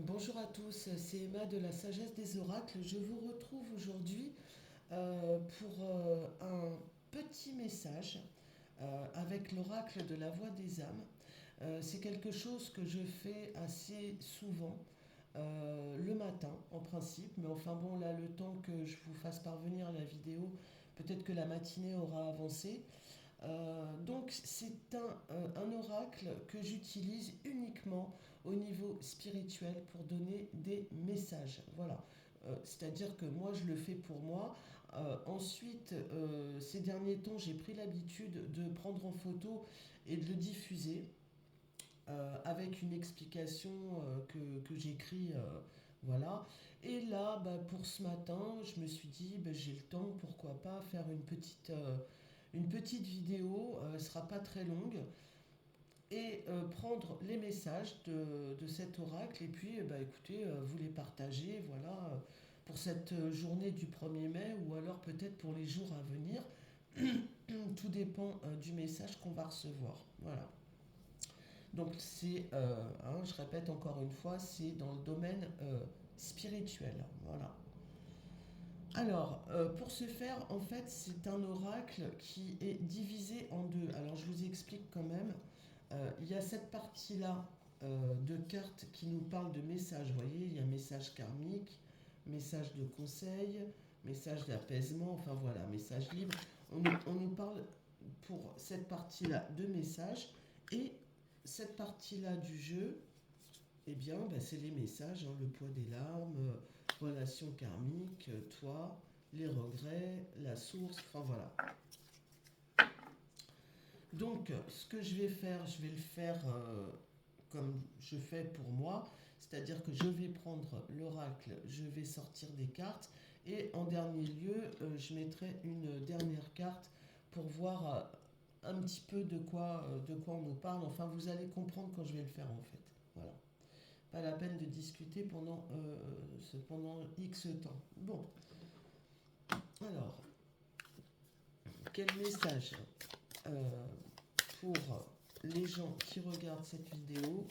Bonjour à tous, c'est Emma de la Sagesse des Oracles. Je vous retrouve aujourd'hui pour un petit message avec l'oracle de la voix des âmes. C'est quelque chose que je fais assez souvent le matin en principe, mais enfin bon, là, le temps que je vous fasse parvenir la vidéo, peut-être que la matinée aura avancé. Donc c'est un oracle que j'utilise uniquement au niveau spirituel pour donner des messages. Voilà. C'est-à-dire que moi je le fais pour moi. Ensuite, ces derniers temps, j'ai pris l'habitude de prendre en photo et de le diffuser avec une explication que j'écris. Voilà. Et là, bah, pour ce matin, je me suis dit, bah, j'ai le temps, pourquoi pas faire une petite vidéo, elle ne sera pas très longue, et prendre les messages de cet oracle, et puis bah, écoutez, vous les partagez, voilà, pour cette journée du 1er mai, ou alors peut-être pour les jours à venir. Tout dépend du message qu'on va recevoir. Voilà. Donc c'est, je répète encore une fois, c'est dans le domaine spirituel. Voilà. Alors, pour ce faire, en fait, c'est un oracle qui est divisé en deux. Alors, je vous explique quand même. Il y a cette partie-là de cartes qui nous parle de messages. Vous voyez, il y a message karmique, message de conseil, message d'apaisement, enfin voilà, message libre. On nous parle pour cette partie-là de messages. Et cette partie-là du jeu, eh bien, bah, c'est les messages, hein, le poids des larmes, relation karmique, toi, les regrets, la source, enfin voilà. Donc, ce que je vais faire, je vais le faire comme je fais pour moi, c'est-à-dire que je vais prendre l'oracle, je vais sortir des cartes, et en dernier lieu, je mettrai une dernière carte pour voir un petit peu de quoi on nous parle. Enfin, vous allez comprendre quand je vais le faire en fait. Voilà. Pas la peine de discuter pendant X temps. Bon, alors, quel message euh, pour les gens qui regardent cette vidéo?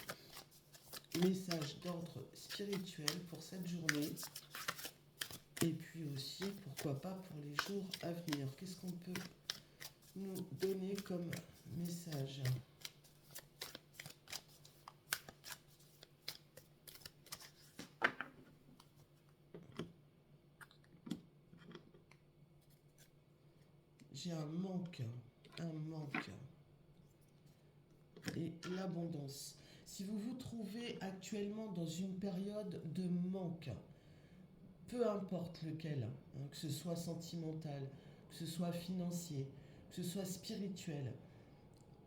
Message d'ordre spirituel pour cette journée. Et puis aussi, pourquoi pas pour les jours à venir. Qu'est-ce qu'on peut nous donner comme message? J'ai un manque, et l'abondance. Si vous vous trouvez actuellement dans une période de manque, peu importe lequel, hein, que ce soit sentimental, que ce soit financier, que ce soit spirituel,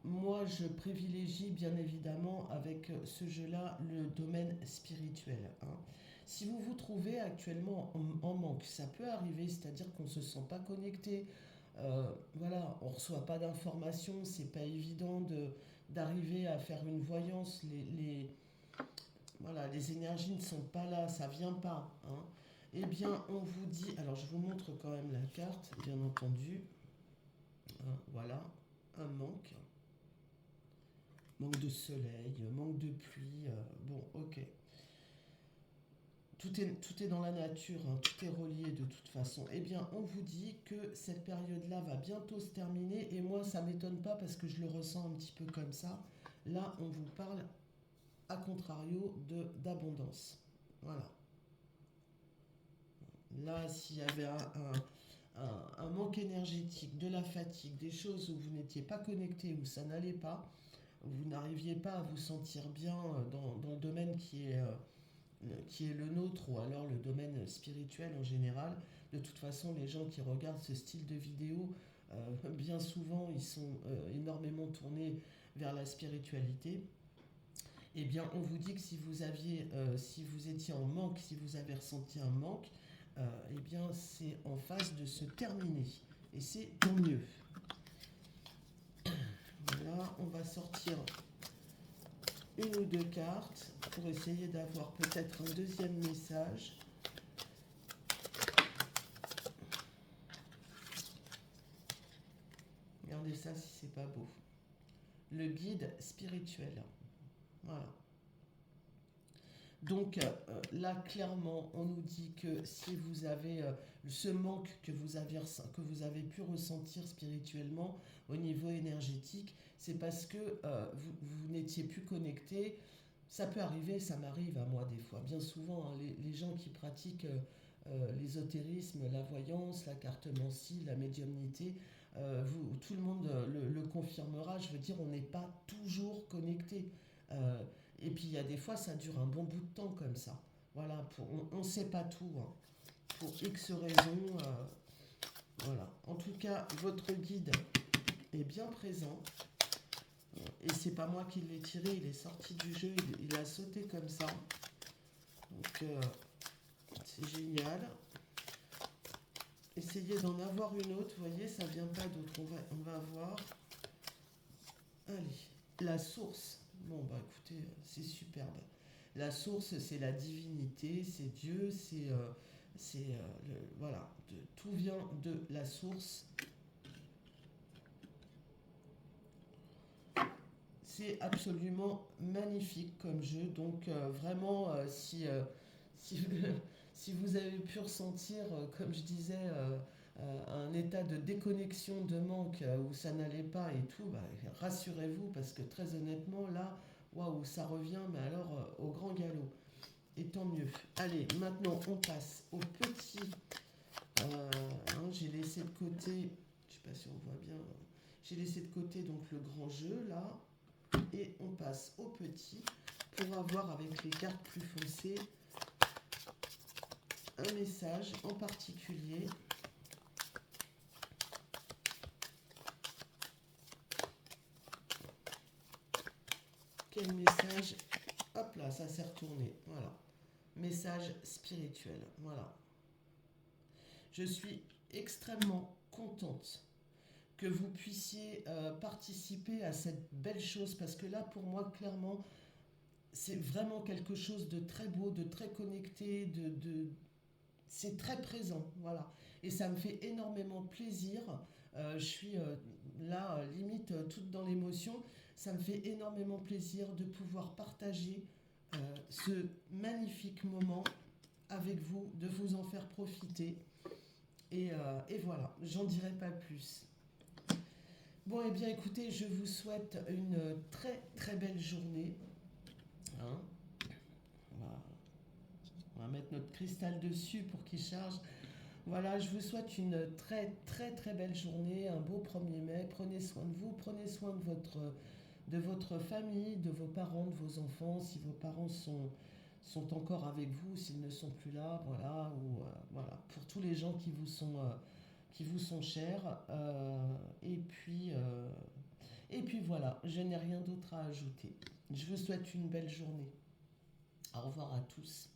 moi je privilégie bien évidemment avec ce jeu-là le domaine spirituel, hein. Si vous vous trouvez actuellement en manque, ça peut arriver, c'est-à-dire qu'on ne se sent pas connecté, voilà, on ne reçoit pas d'informations, c'est pas évident d'arriver à faire une voyance, voilà, les énergies ne sont pas là, ça vient pas, hein. Eh bien, on vous dit, alors je vous montre quand même la carte, bien entendu, hein, voilà, un manque, manque de soleil, manque de pluie, bon, ok. Tout est dans la nature, hein, tout est relié de toute façon. Eh bien, on vous dit que cette période-là va bientôt se terminer, et moi, ça m'étonne pas parce que je le ressens un petit peu comme ça. Là, on vous parle, à contrario, d'abondance. Voilà. Là, s'il y avait un manque énergétique, de la fatigue, des choses où vous n'étiez pas connecté, où ça n'allait pas, vous n'arriviez pas à vous sentir bien dans le domaine qui est le nôtre, ou alors le domaine spirituel en général. De toute façon, les gens qui regardent ce style de vidéo, bien souvent, ils sont énormément tournés vers la spiritualité. Eh bien, on vous dit que si vous étiez en manque, si vous avez ressenti un manque, eh bien, c'est en phase de se terminer. Et c'est tant mieux. Voilà, on va sortir une ou deux cartes pour essayer d'avoir peut-être un deuxième message. Regardez ça si c'est pas beau. Le guide spirituel. Voilà. Donc là, clairement, on nous dit que si vous avez ce manque que vous avez pu ressentir spirituellement au niveau énergétique, c'est parce que vous n'étiez plus connecté. Ça peut arriver, ça m'arrive à moi des fois. Bien souvent, hein, les gens qui pratiquent l'ésotérisme, la voyance, la cartomancie, la médiumnité, tout le monde le confirmera. Je veux dire, on n'est pas toujours connecté. Euh, et puis il y a des fois, ça dure un bon bout de temps comme ça. Voilà, on ne sait pas tout, hein. Pour X raisons. Voilà. En tout cas, votre guide est bien présent. Et c'est pas moi qui l'ai tiré, il est sorti du jeu, il a sauté comme ça. Donc c'est génial. Essayez d'en avoir une autre, vous voyez, ça vient pas d'autre. On va voir. Allez, la source. Bon, bah écoutez, c'est superbe. La source, c'est la divinité, c'est Dieu, voilà, tout vient de la source. C'est absolument magnifique comme jeu. Donc vraiment, si, si vous avez pu ressentir, comme je disais, un état de déconnexion, de manque, où ça n'allait pas et tout, bah, rassurez-vous parce que très honnêtement, là, waouh, ça revient, mais alors au grand galop. Et tant mieux. Allez, maintenant on passe au petit. J'ai laissé de côté, je sais pas si on voit bien, j'ai laissé de côté donc le grand jeu là. Et on passe au petit pour avoir avec les cartes plus foncées un message en particulier. Quel message? Hop là, ça s'est retourné. Voilà. Message spirituel. Voilà. Je suis extrêmement contente que vous puissiez participer à cette belle chose parce que là, pour moi, clairement, c'est vraiment quelque chose de très beau, de très connecté, c'est très présent, voilà. Et ça me fait énormément plaisir. Je suis là, limite, toute dans l'émotion. Ça me fait énormément plaisir de pouvoir partager ce magnifique moment avec vous, de vous en faire profiter. Et voilà, j'en dirai pas plus. Bon, eh bien, écoutez, je vous souhaite une très très belle journée. Hein. On va, on va mettre notre cristal dessus pour qu'il charge. Voilà, je vous souhaite une très très très belle journée, un beau 1er mai. Prenez soin de vous, prenez soin de votre famille, de vos parents, de vos enfants, si vos parents sont encore avec vous, s'ils ne sont plus là, voilà, ou voilà, pour tous les gens qui vous sont chers. Et puis voilà, je n'ai rien d'autre à ajouter. Je vous souhaite une belle journée. Au revoir à tous.